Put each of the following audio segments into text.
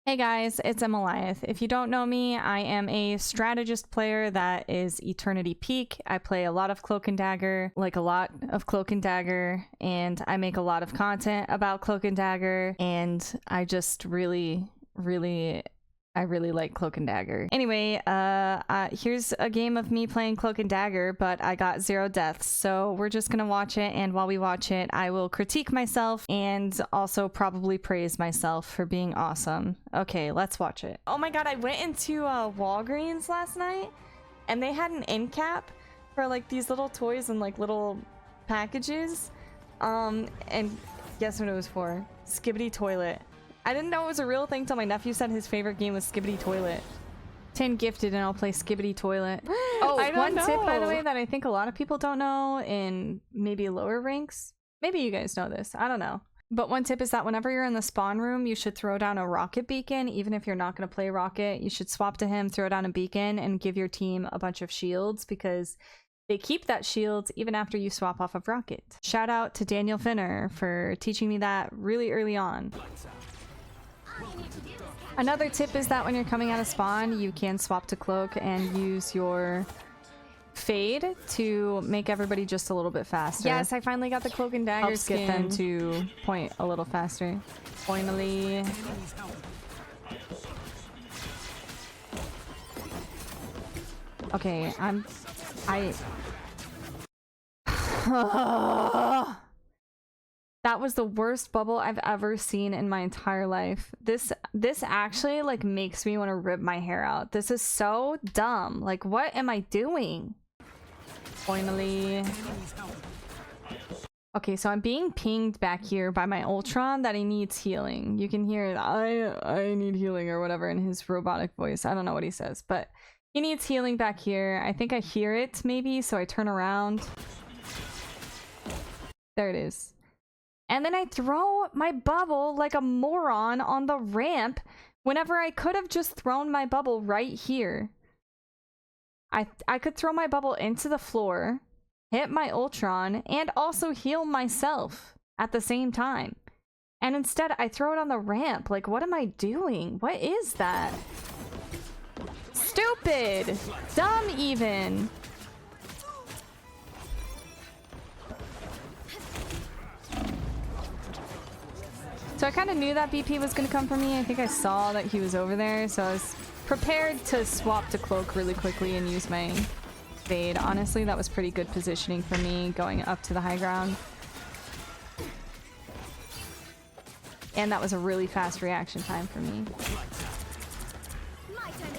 Hey guys, it's Emiliath. If you don't know me, I am a strategist player that is Eternity Peak. I play a lot of Cloak and Dagger, like a lot of Cloak and Dagger, and I make a lot of content about Cloak and Dagger, and I just really like Cloak and Dagger. Anyway, here's a game of me playing Cloak and Dagger, but I got 0 deaths, so we're just gonna watch it, and while we watch it, I will critique myself and also probably praise myself for being awesome. Okay, let's watch it. Oh my god, I went into Walgreens last night, and they had an end cap for like these little toys and like little packages, and guess what it was for? Skibidi Toilet. I didn't know it was a real thing till my nephew said his favorite game was Skibidi Toilet. 10 gifted and I'll play Skibidi Toilet. Oh, one tip, by the way, that I think a lot of people don't know in maybe lower ranks. Maybe you guys know this. I don't know. But one tip is that whenever you're in the spawn room, you should throw down a rocket beacon. Even if you're not going to play rocket, you should swap to him, throw down a beacon, and give your team a bunch of shields because they keep that shield even after you swap off of rocket. Shout out to Daniel Finner for teaching me that really early on. Another tip is that when you're coming out of spawn, you can swap to cloak and use your fade to make everybody just a little bit faster. Yes, I finally got the Cloak and Dagger skin. Get them to point a little faster. Finally. Okay, That was the worst bubble I've ever seen in my entire life. This actually like makes me want to rip my hair out. This is so dumb. Like, what am I doing? Finally. Okay, so I'm being pinged back here by my Ultron that he needs healing. You can hear I need healing or whatever in his robotic voice. I don't know what he says, but he needs healing back here. I think I hear it maybe, so I turn around. There it is. And then I throw my bubble like a moron on the ramp whenever I could have just thrown my bubble right here. I could throw my bubble into the floor, hit my Ultron, and also heal myself at the same time. And instead I throw it on the ramp. Like, what am I doing? What is that? Stupid! Dumb even! So I kind of knew that BP was going to come for me. I think I saw that he was over there, so I was prepared to swap to cloak really quickly and use my fade. Honestly, that was pretty good positioning for me going up to the high ground. And that was a really fast reaction time for me.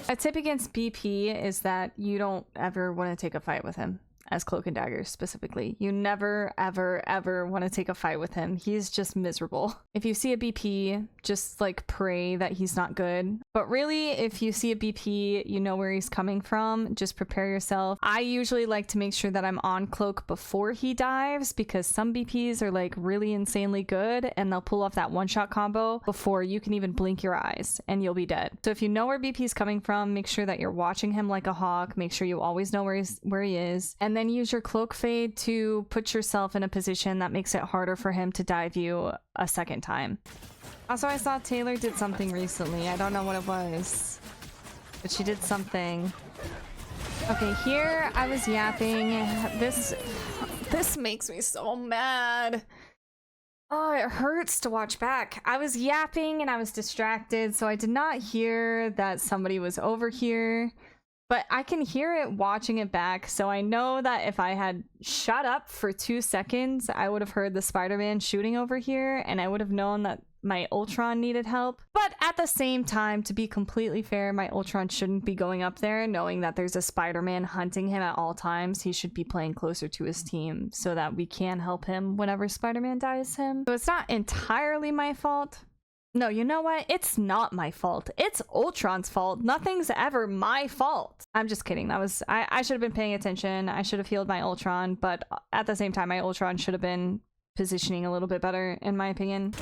A tip against BP is that you don't ever want to take a fight with him. As Cloak and Dagger specifically. You never, ever want to take a fight with him. He's just miserable. If you see a BP, just like pray that he's not good. But really, if you see a BP, you know where he's coming from. Just prepare yourself. I usually like to make sure that I'm on Cloak before he dives because some BPs are like really insanely good and they'll pull off that one-shot combo before you can even blink your eyes and you'll be dead. So if you know where BP's coming from, make sure that you're watching him like a hawk. Make sure you always know where he is. And then use your cloak fade to put yourself in a position that makes it harder for him to dive you a second time. Also, I saw Taylor did something recently. I don't know what it was, but she did something. Okay, here I was yapping. This makes me so mad. Oh, it hurts to watch back. I was yapping and I was distracted, so I did not hear that somebody was over here. But I can hear it watching it back, so I know that if I had shut up for 2 seconds, I would have heard the Spider-Man shooting over here, and I would have known that my Ultron needed help. But at the same time, to be completely fair, my Ultron shouldn't be going up there knowing that there's a Spider-Man hunting him at all times. He should be playing closer to his team so that we can help him whenever Spider-Man dies him. So it's not entirely my fault. No, you know what? It's not my fault. It's Ultron's fault. Nothing's ever my fault. I'm just kidding. I should have been paying attention. I should have healed my Ultron, but at the same time, my Ultron should have been positioning a little bit better, in my opinion.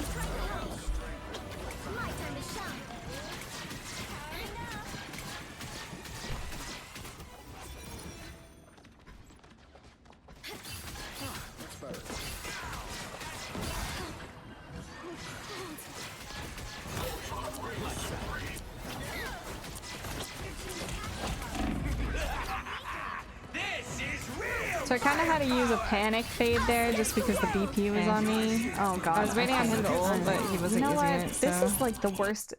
So I kind of had to use a panic fade there just because the BP was on me. Oh god. I was waiting on him to ult, but he wasn't using it. So. This is like the worst.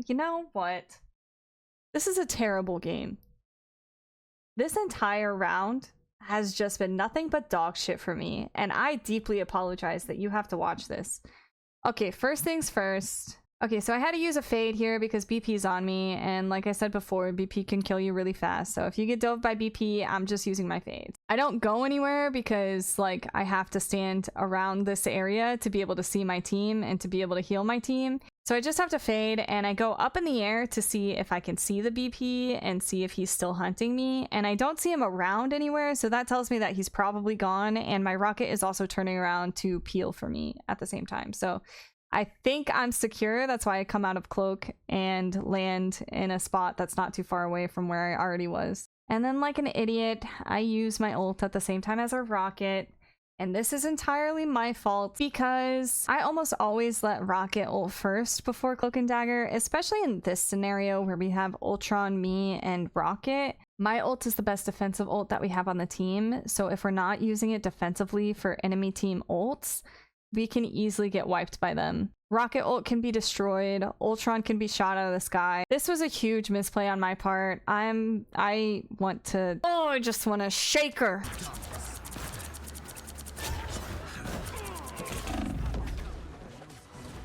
You know what? This is a terrible game. This entire round has just been nothing but dog shit for me, and I deeply apologize that you have to watch this. Okay, first things first. Okay, so I had to use a fade here because BP's on me, and like I said before, BP can kill you really fast. So if you get dove by BP, I'm just using my fade. I don't go anywhere because like I have to stand around this area to be able to see my team and to be able to heal my team. So I just have to fade, and I go up in the air to see if I can see the BP and see if he's still hunting me, and I don't see him around anywhere, so that tells me that he's probably gone, and my rocket is also turning around to peel for me at the same time. So I think I'm secure. That's why I come out of cloak and land in a spot that's not too far away from where I already was. And then like an idiot, I use my ult at the same time as a rocket. And this is entirely my fault because I almost always let rocket ult first before Cloak and Dagger, especially in this scenario where we have Ultron, me, and rocket. My ult is the best defensive ult that we have on the team. So if we're not using it defensively for enemy team ults, we can easily get wiped by them. Rocket ult can be destroyed. Ultron can be shot out of the sky. This was a huge misplay on my part. I just want to shake her.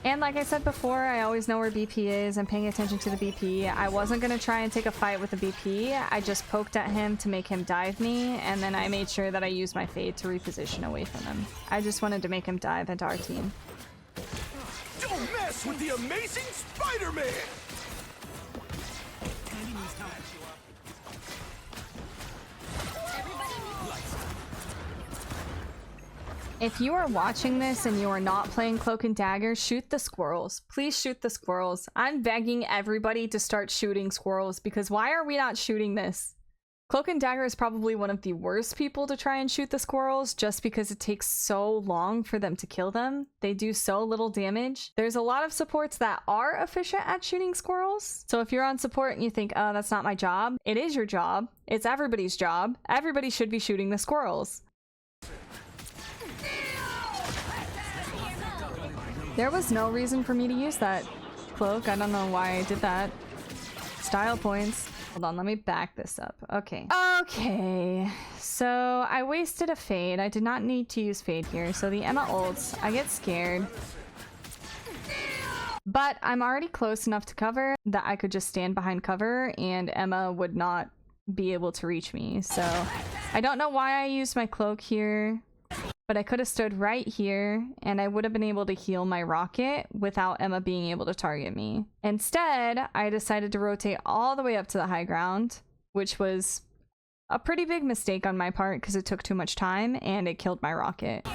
And like I said before, I always know where BP is. I'm paying attention to the BP. I wasn't going to try and take a fight with the BP. I just poked at him to make him dive me, and then I made sure that I used my fade to reposition away from him. I just wanted to make him dive into our team. Don't mess with the amazing Spider-Man! If you are watching this and you are not playing Cloak and Dagger, shoot the squirrels. Please shoot the squirrels. I'm begging everybody to start shooting squirrels because why are we not shooting this? Cloak and Dagger is probably one of the worst people to try and shoot the squirrels just because it takes so long for them to kill them. They do so little damage. There's a lot of supports that are efficient at shooting squirrels. So if you're on support and you think, oh, that's not my job, it is your job. It's everybody's job. Everybody should be shooting the squirrels. There was no reason for me to use that cloak. I don't know why I did that. Style points. Hold on, let me back this up. Okay. Okay. So I wasted a fade. I did not need to use fade here. So the Emma ults. I get scared. But I'm already close enough to cover that I could just stand behind cover and Emma would not be able to reach me. So I don't know why I used my cloak here. But I could have stood right here and I would have been able to heal my rocket without Emma being able to target me. Instead, I decided to rotate all the way up to the high ground, which was a pretty big mistake on my part because it took too much time and it killed my rocket.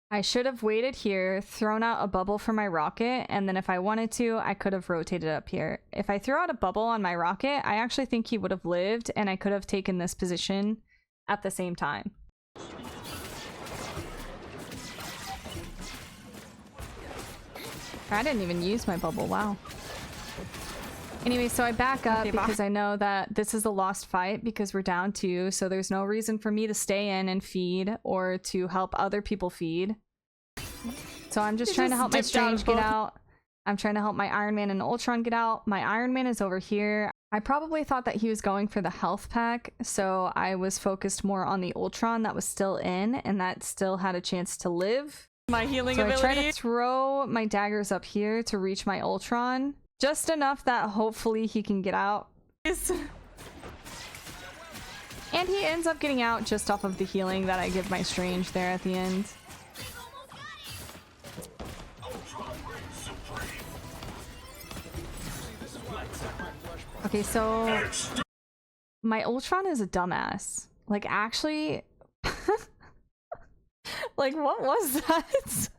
I should have waited here, thrown out a bubble for my rocket, and then if I wanted to, I could have rotated up here. If I threw out a bubble on my rocket, I actually think he would have lived and I could have taken this position at the same time. I didn't even use my bubble, wow. Anyway, so I back up because I know that this is a lost fight because we're down 2, so there's no reason for me to stay in and feed or to help other people feed. So I'm just trying to help my Strange get out. I'm trying to help my Iron Man and Ultron get out. My Iron Man is over here. I probably thought that he was going for the health pack, so I was focused more on the Ultron that was still in and that still had a chance to live. My healing ability. ability. I try to throw my daggers up here to reach my Ultron. Just enough that hopefully he can get out. And he ends up getting out just off of the healing that I give my Strange there at the end. Okay, so my Ultron is a dumbass. Like, actually, like, what was that?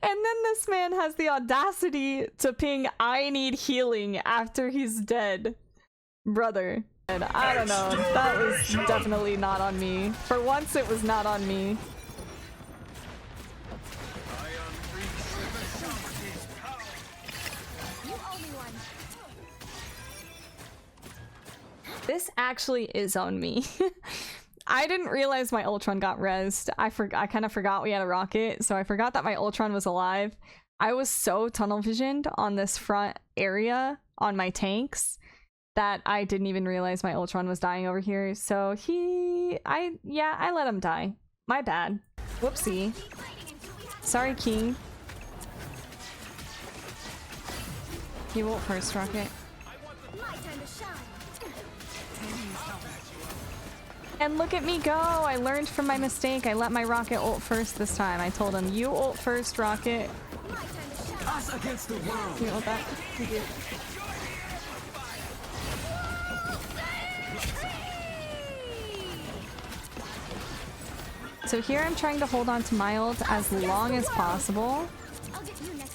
And then this man has the audacity to ping, I need healing after he's dead. Brother. And I don't know, that was definitely not on me. For once, it was not on me. This actually is on me. I didn't realize my Ultron got rezzed. I kind of forgot we had a rocket, so I forgot that my Ultron was alive. I was so tunnel visioned on this front area on my tanks that I didn't even realize my Ultron was dying over here. So I let him die. My bad. Whoopsie. Sorry, King. You ult first, Rocket. And look at me go! I learned from my mistake. I let my Rocket ult first this time. I told him, you ult first, Rocket. Us against the world. You ult that. Thank you. So here I'm trying to hold on to my ult as long as possible.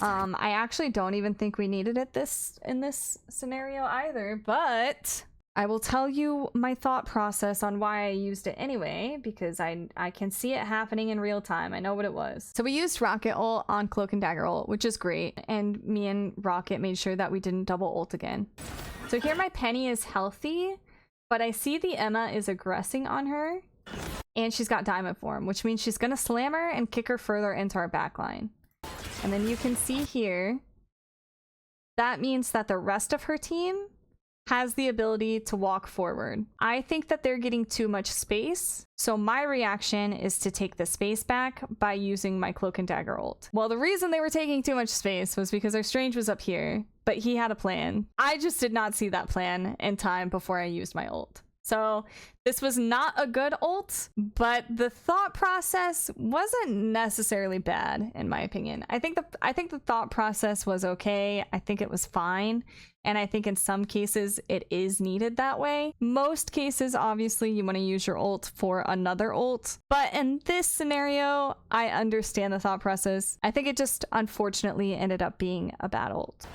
I actually don't even think we needed it in this scenario either, but I will tell you my thought process on why I used it anyway, because I can see it happening in real time. I know what it was. So we used Rocket ult on Cloak and Dagger ult, which is great, and me and Rocket made sure that we didn't double ult again. So here my Penny is healthy, but I see the Emma is aggressing on her, and she's got Diamond Form, which means she's gonna slam her and kick her further into our backline. And then you can see here, that means that the rest of her team has the ability to walk forward. I think that they're getting too much space, so my reaction is to take the space back by using my Cloak and Dagger ult. Well, the reason they were taking too much space was because our Strange was up here, but he had a plan. I just did not see that plan in time before I used my ult. So this was not a good ult, but the thought process wasn't necessarily bad, in my opinion. I think the thought process was okay. I think it was fine. And I think in some cases it is needed that way. Most cases, obviously, you want to use your ult for another ult. But in this scenario, I understand the thought process. I think it just unfortunately ended up being a bad ult.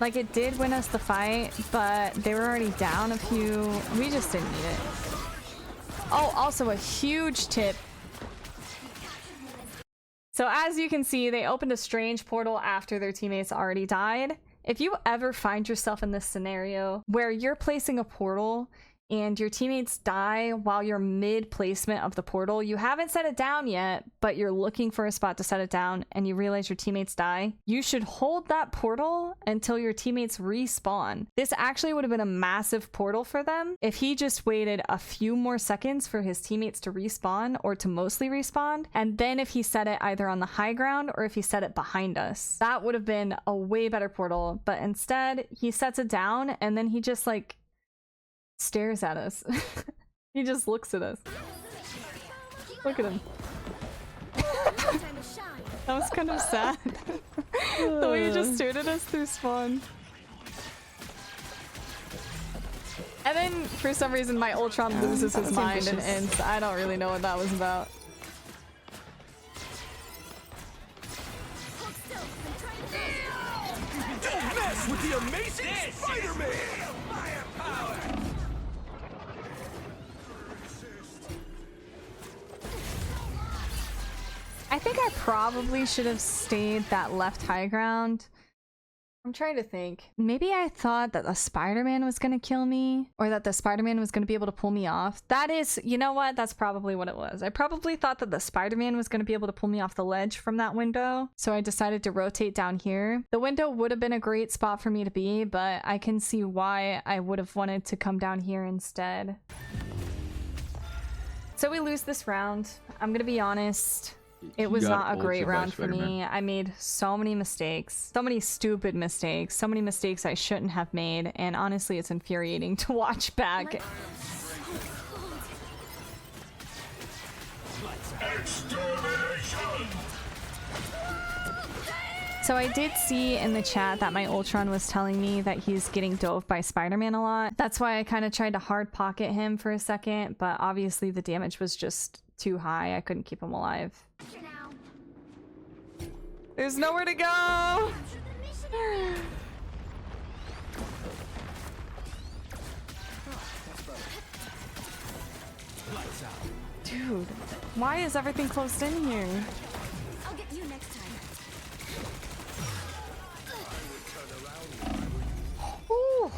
Like, it did win us the fight, but they were already down a few. We just didn't need it. Oh, also a huge tip. So as you can see, they opened a Strange portal after their teammates already died. If you ever find yourself in this scenario where you're placing a portal and your teammates die while you're mid-placement of the portal, you haven't set it down yet, but you're looking for a spot to set it down and you realize your teammates die, you should hold that portal until your teammates respawn. This actually would have been a massive portal for them if he just waited a few more seconds for his teammates to respawn, or to mostly respawn, and then if he set it either on the high ground or if he set it behind us. That would have been a way better portal, but instead he sets it down and then he just like stares at us. He just looks at us. Look at him. That was kind of sad. The way he just stared at us through spawn. And then for some reason my Ultron loses his mind and ends. I don't really know what that was about. Don't mess with the amazing Spider-Man! I think I probably should have stayed that left high ground. I'm trying to think. Maybe I thought that the Spider-Man was gonna kill me, or that the Spider-Man was gonna be able to pull me off. That is, you know what? That's probably what it was. I probably thought that the Spider-Man was gonna be able to pull me off the ledge from that window, so I decided to rotate down here. The window would have been a great spot for me to be, but I can see why I would have wanted to come down here instead. So we lose this round. I'm gonna be honest. It was not a great round for me. I made so many mistakes, so many stupid mistakes, so many mistakes I shouldn't have made, and honestly it's infuriating to watch back. So I did see in the chat that my Ultron was telling me that he's getting dove by Spider-Man a lot. That's why I kind of tried to hard pocket him for a second, but obviously the damage was just too high. I couldn't keep him alive. There's nowhere to go! Dude, why is everything closed in here? I'll get you next time. Ooh.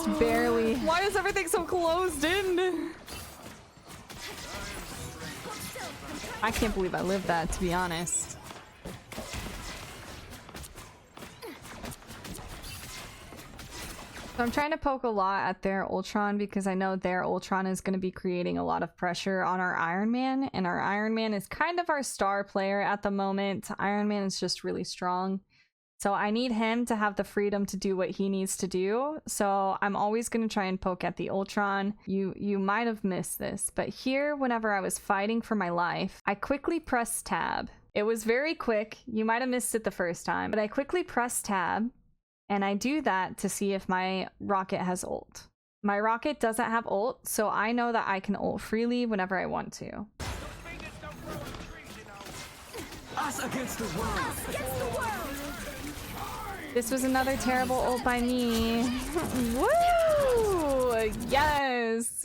just barely. Why is everything so closed in? I can't believe I lived that, to be honest. So I'm trying to poke a lot at their Ultron because I know their Ultron is going to be creating a lot of pressure on our Iron Man, and our Iron Man is kind of our star player at the moment. Iron Man is just really strong. So I need him to have the freedom to do what he needs to do. So I'm always going to try and poke at the Ultron. You might have missed this, but here, whenever I was fighting for my life, I quickly pressed tab. It was very quick. You might have missed it the first time, but I quickly pressed tab, and I do that to see if my rocket has ult. My rocket doesn't have ult, so I know that I can ult freely whenever I want to. Us against the world. Us against the world. This was another terrible ult by me. Woo! Yes!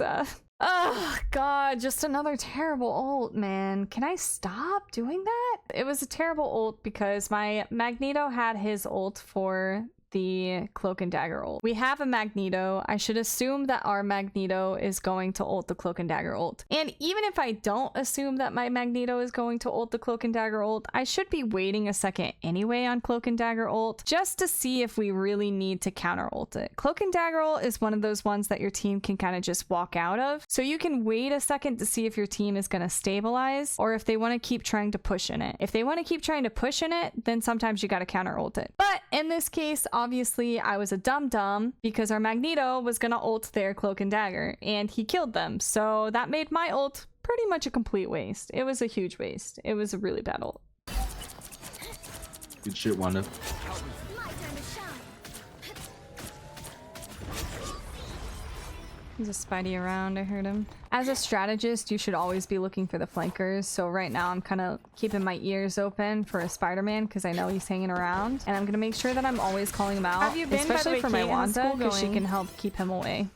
Oh god, just another terrible ult, man. Can I stop doing that? It was a terrible ult because my Magneto had his ult for the Cloak and Dagger ult. We have a Magneto. I should assume that our Magneto is going to ult the Cloak and Dagger ult. And even if I don't assume that my Magneto is going to ult the Cloak and Dagger ult, I should be waiting a second anyway on Cloak and Dagger ult just to see if we really need to counter ult it. Cloak and Dagger ult is one of those ones that your team can kind of just walk out of. So you can wait a second to see if your team is going to stabilize or if they want to keep trying to push in it. If they want to keep trying to push in it, then sometimes you got to counter ult it. But in this case, obviously I was a dum-dum because our Magneto was gonna ult their Cloak and Dagger and he killed them, so that made my ult pretty much a complete waste. It was a huge waste. It was a really bad ult. Good shit, Wanda. He's a Spidey around, I heard him. As a strategist, you should always be looking for the flankers. So right now I'm kind of keeping my ears open for a Spider-Man because I know he's hanging around. And I'm going to make sure that I'm always calling him out. Have you been, especially for my Wanda, because she going? can help keep him away.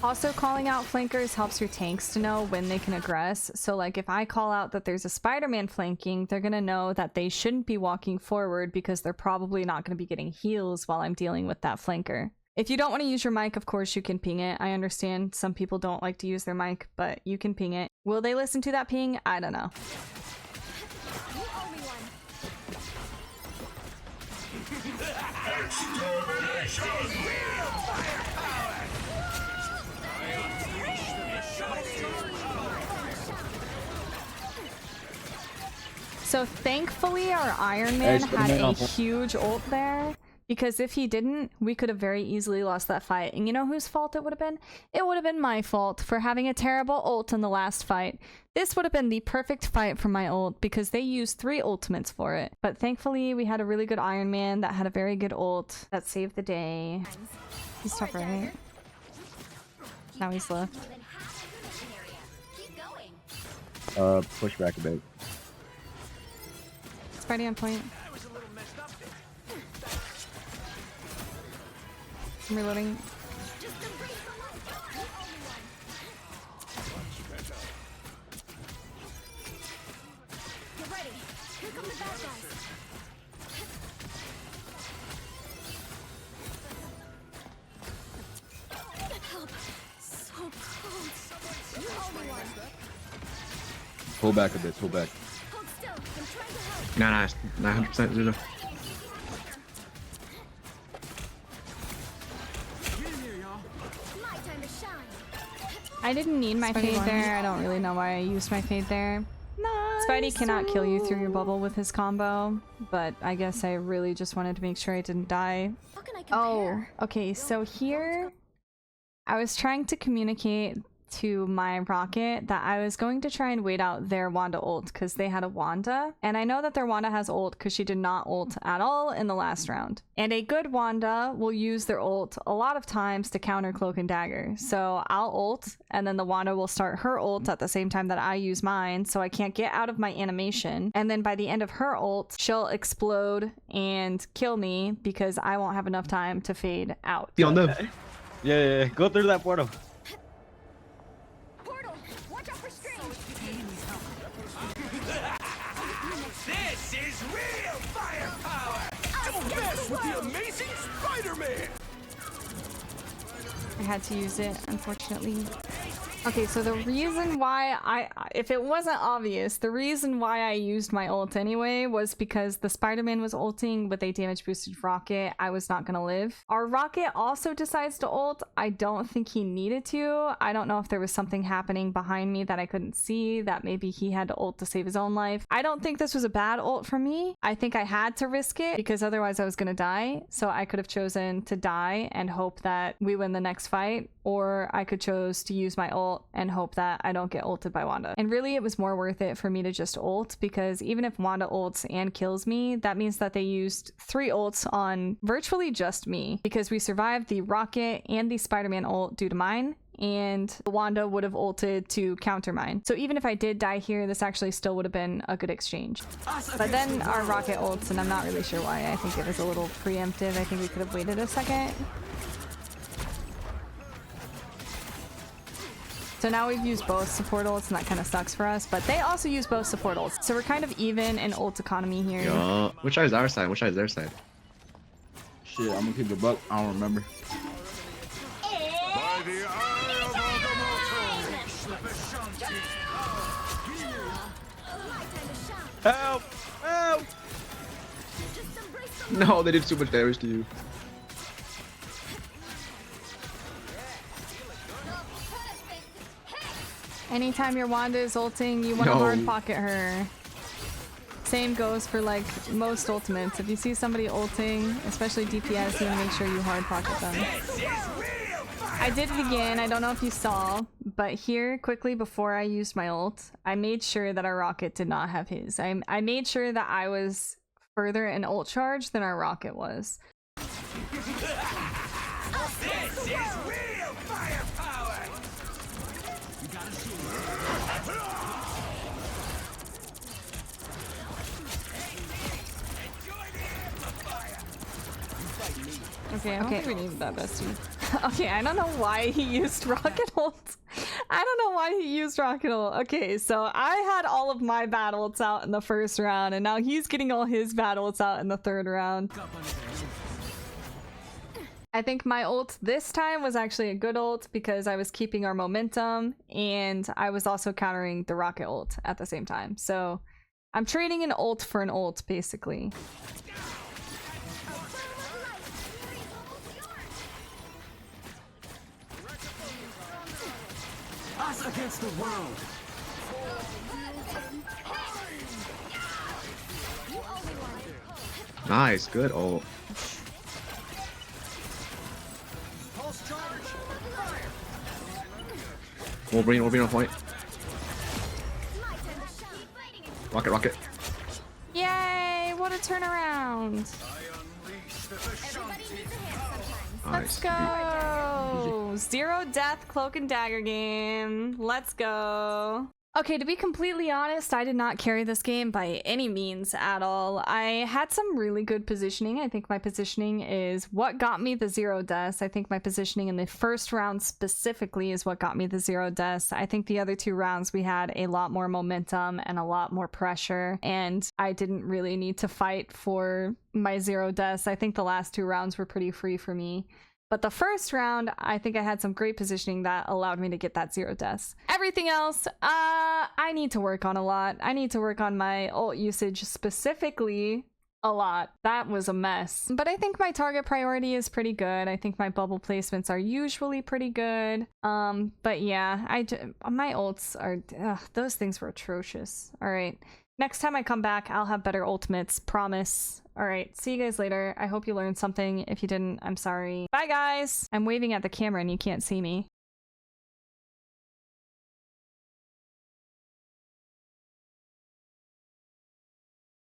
Also, calling out flankers helps your tanks to know when they can aggress. So like if I call out that there's a Spider-Man flanking, they're going to know that they shouldn't be walking forward because they're probably not going to be getting heals while I'm dealing with that flanker. If you don't want to use your mic, of course you can ping it. I understand some people don't like to use their mic, but you can ping it. Will they listen to that ping? I don't know. So thankfully our Iron Man had a huge ult there. Because if he didn't, we could have very easily lost that fight. And you know whose fault it would have been? It would have been my fault for having a terrible ult in the last fight. This would have been the perfect fight for my ult because they used 3 ultimates for it. But thankfully, we had a really good Iron Man that had a very good ult that saved the day. He's top right. Now he's left. Push back a bit. Spidey on point. I'm reloading. Get ready. Here come the bad guys. Help. So close. You're the only one. Pull back a bit, pull back. Hold still. I'm trying to help. No, 100% Zulu. My time to shine. I didn't need my Spidey fade one. there. I don't really know why I used my fade there. Spidey cannot kill you through your bubble with his combo, but I guess I really just wanted to make sure I didn't die. How can I Oh, compare? okay, so here I was trying to communicate to my rocket that I was going to try and wait out their Wanda ult because they had a Wanda, and I know that their Wanda has ult because she did not ult at all in the last round. And a good Wanda will use their ult a lot of times to counter Cloak and Dagger. So I'll ult and then the Wanda will start her ult at the same time that I use mine, so I can't get out of my animation. And then by the end of her ult, she'll explode and kill me because I won't have enough time to fade out. Beyond them. Yeah, go through that portal. Portal. Watch out for screens. This is real firepower! Don't mess with the amazing Spider-Man! I had to use it, unfortunately. Okay, so the reason why if it wasn't obvious, the reason why I used my ult anyway was because the Spider-Man was ulting with a damage boosted rocket. I was not gonna live. Our rocket also decides to ult. I don't think he needed to. I don't know if there was something happening behind me that I couldn't see, that maybe he had to ult to save his own life. I don't think this was a bad ult for me. I think I had to risk it because otherwise I was gonna die. So I could have chosen to die and hope that we win the next fight, or I could chose to use my ult and hope that I don't get ulted by Wanda. And really it was more worth it for me to just ult, because even if Wanda ults and kills me, that means that they used 3 ults on virtually just me, because we survived the rocket and the Spider-Man ult due to mine, and Wanda would have ulted to counter mine. So even if I did die here, this actually still would have been a good exchange. But then our rocket ults, and I'm not really sure why. I think it was a little preemptive. I think we could have waited a second. So now we've used both support ults, and that kind of sucks for us, but they also use both support ults. So we're kind of even in ult economy here. Yeah. Which side is our side? Which side is their side? Shit, I'm gonna keep the buck. I don't remember. By the eye of Help! Help! No, they did too much damage to you. Anytime your Wanda is ulting, you want to No. hard pocket her. Same goes for like most ultimates. If you see somebody ulting, especially DPS, you want to make sure you hard pocket them. I did it again. I don't know if you saw, but here quickly before I used my ult, I made sure that our rocket did not have his. I made sure that I was further in ult charge than our rocket was. this is real firepower! Okay, I don't think we needed that, bestie. Okay, I don't know why he used rocket ult. I don't know why he used rocket ult. Okay, so I had all of my bad ults out in the first round, and now he's getting all his bad ults out in the third round. I think my ult this time was actually a good ult because I was keeping our momentum, and I was also countering the rocket ult at the same time. So I'm trading an ult for an ult, basically. Us against the world! Nice, good ult. Pulse charge! Fire! Wolverine on point. Rocket, rocket. Yay! What a turnaround! Let's Nice. go! Zero death Cloak and Dagger game. Let's go. Okay, to be completely honest, I did not carry this game by any means at all. I had some really good positioning. I think my positioning is what got me the 0 deaths. I think my positioning in the first round specifically is what got me the 0 deaths. I think the other 2 rounds we had a lot more momentum and a lot more pressure, and I didn't really need to fight for my 0 deaths. I think the last 2 rounds were pretty free for me. But the first round, I think I had some great positioning that allowed me to get that 0 deaths. Everything else, I need to work on a lot. I need to work on my ult usage specifically a lot. That was a mess. But I think my target priority is pretty good. I think my bubble placements are usually pretty good. But yeah, my ults are, those things were atrocious. All right. Next time I come back, I'll have better ultimates, promise. All right, see you guys later. I hope you learned something. If you didn't, I'm sorry. Bye, guys. I'm waving at the camera and you can't see me.